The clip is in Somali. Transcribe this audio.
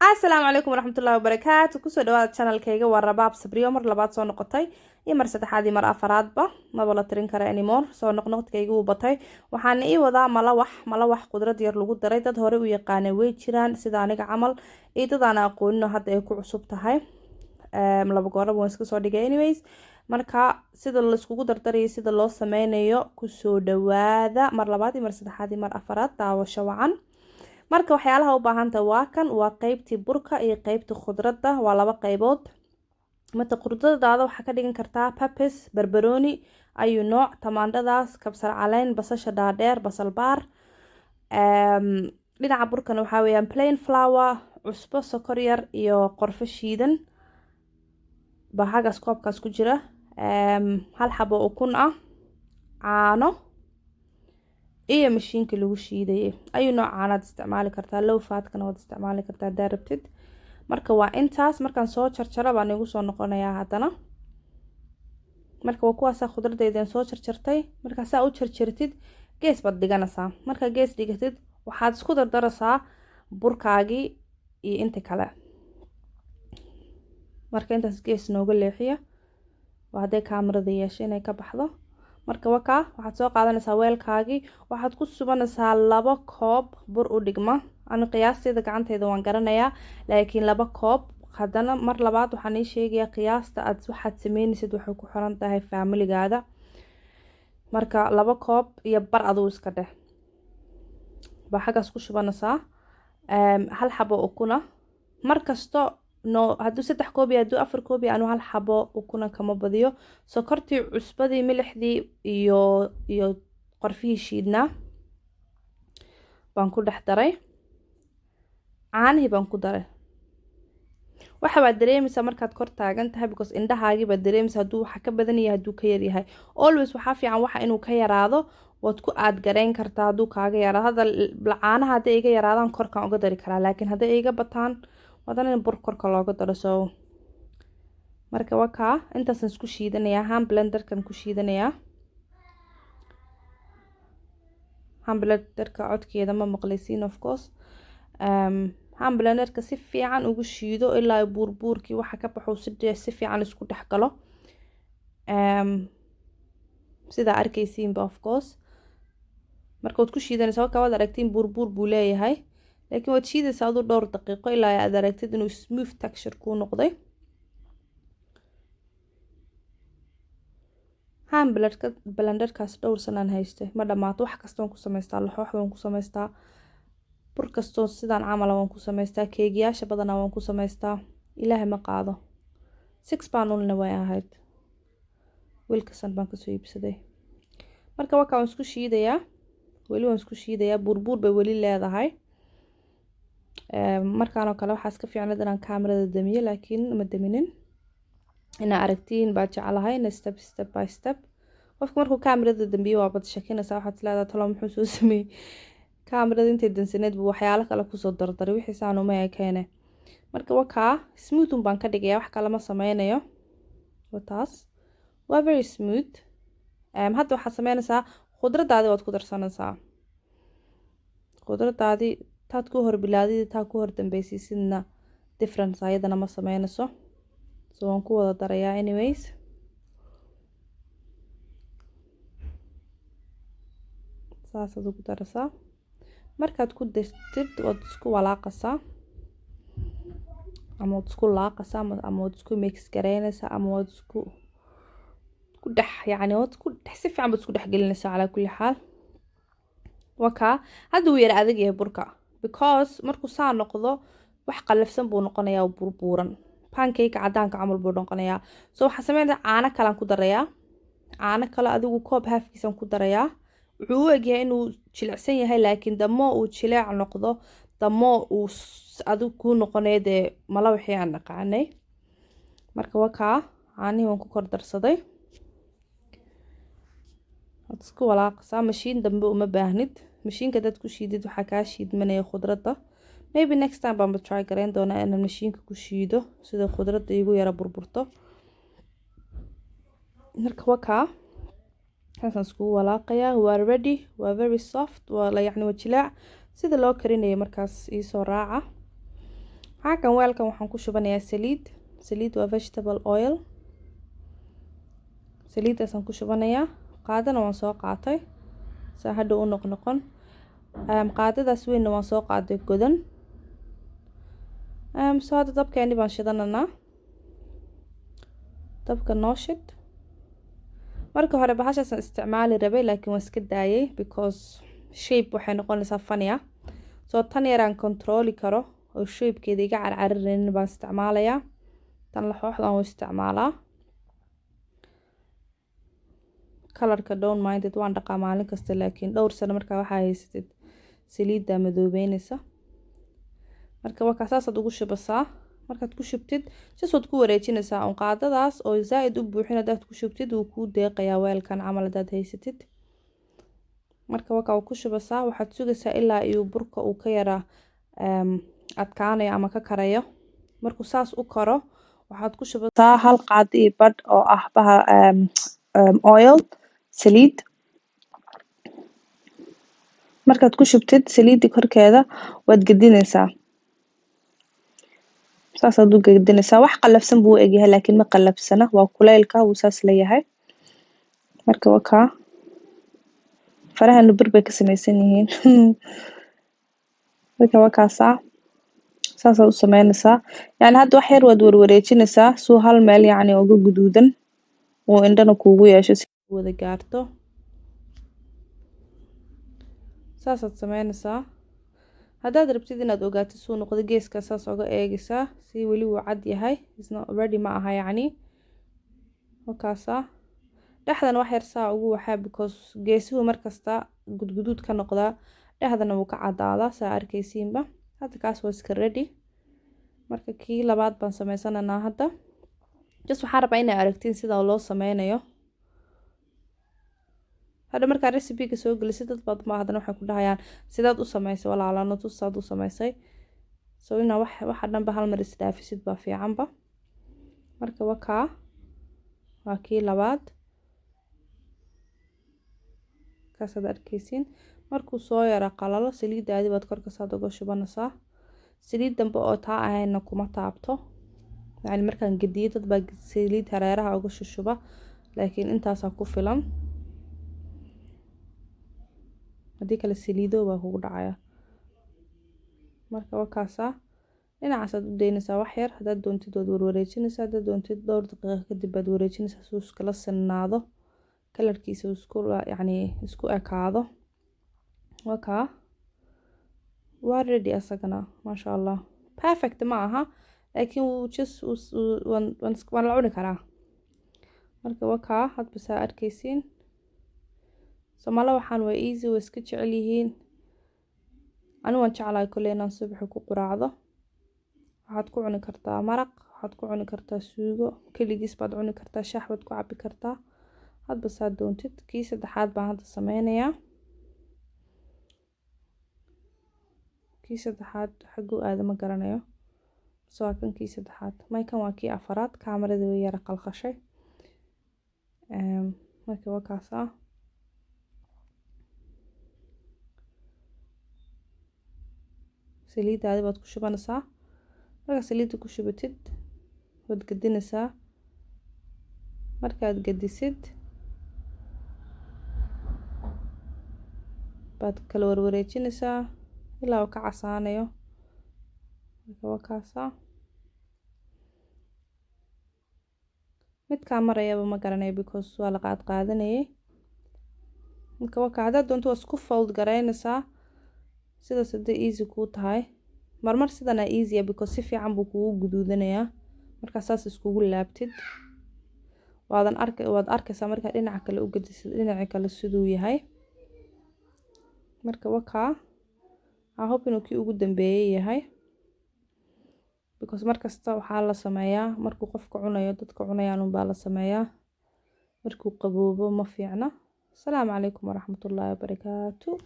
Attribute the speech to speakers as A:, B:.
A: السلام عليكم ورحمة الله وبركاته كسو دواد channel كيغا ورباب سبريو مر لباد سو نقطاي iyo mar saddexaad iyo mar afaraad ba ma wala tirin kara anymore soo noqnoqodkaygu u batay waxaan ii wadaa malawax qudrad yar lagu daray dad hore u yaqaanay way jiraan sida aniga camal iyo dad aan aqoonin hadda ay ku cusub tahay laba gooraba waan iska soo dhigay anyways marka sida la iskugu dardarayo sida loo sameynayo ku soo dhawaada mar labaad iyo mar saddexaad iyo mar afaraad daawasho wacan marka waxyaalaha u baahan tahay waa kan waa qaybtii burka iyo qaybtii khudradda waa laba qaybood mata khudraddaada waxaa ka dhigan kartaa peppers barbarooni ayu nooc tamaandhadaas kabsar caleen basasha dhaadheer basal baar dhinaca burkana waxaa weeyaan plain flour cusbo sokor yar iyo qorfo shiidan baa xagaas koobkaas ku jira hal xabo ukun ah caano iyo mashiinka lagu shiiday ayuu nooc caanaad isticmaali kartaa low fatkana waad isticmaali kartaa hadaa rabtid marka waa intaas markaan soo jarjaro baan igu soo noqonayaa haddana marka waa kuwaasa khudradaydan soo jarjartay markaa saa u jarjartid gees baad dhiganaysaa markaa gees dhigatid waxaad isku dardaraysaa burkaagii iyo inta kale marka intaas gees nooga leexiya waa hadday kaamirada yeesho inay ka baxdo marka wakaa waxaad soo qaadanaysaa weelkaagii waxaad ku subanaysaa 2 koob bur u dhigma ani qiyaasteeda gacanteyda waan garanayaa laakiin 2 koob haddana mar labaad waxaan ii sheegayaa qiyaasta aad waxaad sameynaysid waxay ku xiran tahay familigaada marka 2 koob iyo bar aduu iska dheh baa xagaas ku shubanaysaa hal xabo ukuna markasto no hadduu 3 koob iyo hadduu 4 koob iyo anu hal xabo ukuna kama badiyo sokortii cusbadii milixdii iyo qorfihii shiidnaa baan ku dhex daray caanihii baan ku daray waxa baad dareemaysaa markaad kor taagan tahay because indhahaagii baad dareemaysaa hadduu waxa ka badan yahay hadduu ka yar yahay always waxaa fiican waxa inuu ka yaraado waad ku aad gareyn kartaa hadduu kaaga yaraado hadda caanaha hadday iga yaraadaan korkaan uga dari karaa laakiin hadday iga bataan wadana in bur korka looga daro soo marka wakaa intaasan isku shiidanayaa hand blenderkan ku shiidanayaa hand blenderka codkeeda ma maqlaysiin of course hand blenderka si fiican ugu shiido ilaa buurbuurkii waxa ka baxo si fiican isku dhex galo sida arkaysiinba of course marka waad ku shiidanaysaa wakaa waad aragtiin buurbuur buu leeyahay laakiin waad shiidaysaa aduu dhowr daqiiqo ilaa aad aragtid inuu smooth texture kuu noqday hand blenderkaas dhowr sanaan haystay ma dhamaato wax kastoon ku samaystaa laxoox waan ku samaystaa bur kastoo sidaan camala waan ku samaystaa keegiyaasha badana waan ku samaystaa ilaahay ma qaado 6 pound way ahayd wilkasan baan kasoo iibsaday marka wakaa waan isku shiidayaa weli waan isku shiidayaa buurbuur bay weli leedahay markaanoo kale waxaa iska fiicnad inaan kaamirada damiyo laakiin ma daminin inaa aragtiin baa jeclahay step by step qofka markuu kaamirada dambiyo waa bad shakinaysaa waxaad leedahay talo muxuu soo sameeyey kaamirada intay dansaneed buu waxyaalo kale kusoo dardaray wixii saan uma ekeene marka wakaa smooth baan ka dhigayaa wax kale ma sameynayo wataas waa very smooth hadda waxaad sameynaysaa khudraddaadii waad ku darsanaysaa khudraddaadii taad ku hor bilaadid taa ku hor dambaysiisidna difference ayadana ma sameynayso so waan ku wada darayaa anyways saasaad ugu daraysaa markaad ku dartid waad isku walaaqaysaa ama waad isku laaqaysaa ama waad isku mix gareynaysaa ama waad isku dhex yacni waad isku dhex si fiican baad isku dhex gelinaysaa calaa kulli xaal wakaa hadda wuu yara adag yahay burka because markuu saa noqdo wax qallafsan buu noqonayaa burbuuran pancake cadaanka camal buu noqonayaa soo waxaa sameynaysaa caano kalaan ku darayaa caano kale adigu koob halfkiisan ku darayaa wuxuu u egyahay inuu jilicsan yahay laakiin damo uu jileec noqdo damo uu adigu kuu noqonaya dee mala wixii aan naqaanay marka wakaa caanihii waan ku kor darsaday waad isku walaaqaysaa mashiin dambe uma baahnid mashiinka dad ku shiidid waxaa kaa shiidmanaya khudradda maybe next time baan try gareyn doonaa inaan mashiinka ku shiido sida khudradda igu yara burburto marka wakaa kaasaan iskugu walaaqayaa waa ready waa very soft waa yacni waa jilaac sida loo karinayo markaas iisoo raaca halkan weelkan waxaan ku shubanayaa saliid waa vegetable oil. saliidaasaan ku shubanayaa. qaadana waan soo qaatay saa hadhow u noqnoqon. qaadadaas weynna waan soo qaaday godan. soo hadda dabkeeni baan shidananaa. dabka noo shid. markii hore bahashaasaan isticmaali rabay laakiin waan iska daayay because shape waxay noqonaysaa funny ah. soo tan yaraan controli karo oo shapekeeda iga carcararaynin baan isticmaalayaa. tan laxooxdan waan isticmaalaa. kalarka don't mind it waan dhaqaa maalin kasta laakiin dhowr sano markaa waxaa haysatid saliidda madoobeynaysa. marka waa kaasaad ugu shubasaa. markaad ku shubtid sidaad ku wareejinaysaa un qaadadaas oo zaaid u buuxin hadaad ku shubtid wuu kuu deeqayaa weelkan camal hadaad haysatid. marka waa ku shubasaa waxaad sugaysaa ilaa iyo burka uu ka yara adkaanayo ama ka karayo. markuu saas u karo waxaad ku shubataa hal qaado iyo badh oo ah oil saliid. markaad ku shubtid saliidii korkeeda waad gedinaysaa. saasaad u gedinaysaa. wax qallafsan buu u egyahay laakiin ma qallafsana waa kuleylka wuu saas leeyahay. marka waa farahana bir bay ka samaysan yihiin. marka waa kaasaa saasaad u samaynaysaa. yani hadda wax yar waad warwareejinaysaa suu hal meel yacni uga guduudan oo indhana kuugu yeesho si wada gaarto. saasaad samaynaysaa. haddaad rabtid inaad ogaatid suu noqdo geeska saas uga eegaysaa si weli uu cad yahay isna ready ma aha yacni. wakaasaa dhexdan wax yar saa ugu waxaa because geesuhu markasta gudguduud ka noqdaa dhexdana wuu ka cadaadaa saa arkaysiinba. hadda kaas waa iska ready. marka kii labaad baan samaysananaa hadda. just waxaan rabaa inay aragtiin sida loo sameynayo. hadda markaa recipe-ga soo gelisid dad baad ma hadana waxay ku dhahayaan sidaad u samaysay walaalana tusaad u samaysay. soo inaa waxa dhanba hal mar isdhaafisid baa fiicanba. marka waa kii labaad. kaasaad arkaysiin. markuu soo yara qalalo saliidaadii baad korka saad uga shubanaysaa. saliid dambe oo taa ahayna kuma taabto. yani markaan gediyo dad baa saliid hareeraha uga shushuba laakiin intaasaa ku filan. haddii kale saliido baa kugu dhacaya. marka waa kaasaa dhinacaasaad u daynaysaa wax yar. haddaad doontid waad warwareejinaysaa. haddaad doontid dhowr daqiiqo kadib baad wareejinaysaa suu iskala sinaado kalarkiisa isku ekaado. waa ready asagana maasha allah. perfect ma aha laakiin wuu just waan la cuni karaa. marka waa hadba saa arkaysiin. Soomaalida waxaan waa easy way iska jecel yihiin. anigu waan jeclahay kolley inaan subaxii ku quraacdo. waxaad ku cuni kartaa maraq, waxaad ku cuni kartaa suugo, keligiis baad cuni kartaa, shaah baad ku cabi kartaa. hadba saa doontid. kii saddexaad baan hadda sameynayaa. kii saddexaad xaguu aada ma garanayo. soo waa kan kii saddexaad. kan waa kii afaraad. kaamarada way yara qalqashay. marka waa kaasaa. saliidaadi baad ku shubanaysaa. markaa saliidda ku shubatid waad gedinaysaa. markaad gedisid baad kala warwareejinaysaa ilaa uu ka casaanayo. marka waa kaasaa. midkaa marayaba ma garanayo because waa la qaadanayay. marka waa haddaad doonto waa isku fold garaynaysaa sidaas hadday easy kuu tahay. marmar sidana easy because si fiican buu kugu guduudanayaa. markaa saas iskugu laabtid waad arkaysaa markaa dhinaca kale u gedisid dhinaca kale siduu yahay. marka I hope inuu kii ugu dambeeyay yahay because markasta waxaa la sameeyaa markuu qofka cunayo dadka cunayaan baa la sameeyaa. markuu qaboobo ma fiicna. asalaamu calaykum waraxmatullaahi wabarakaatu.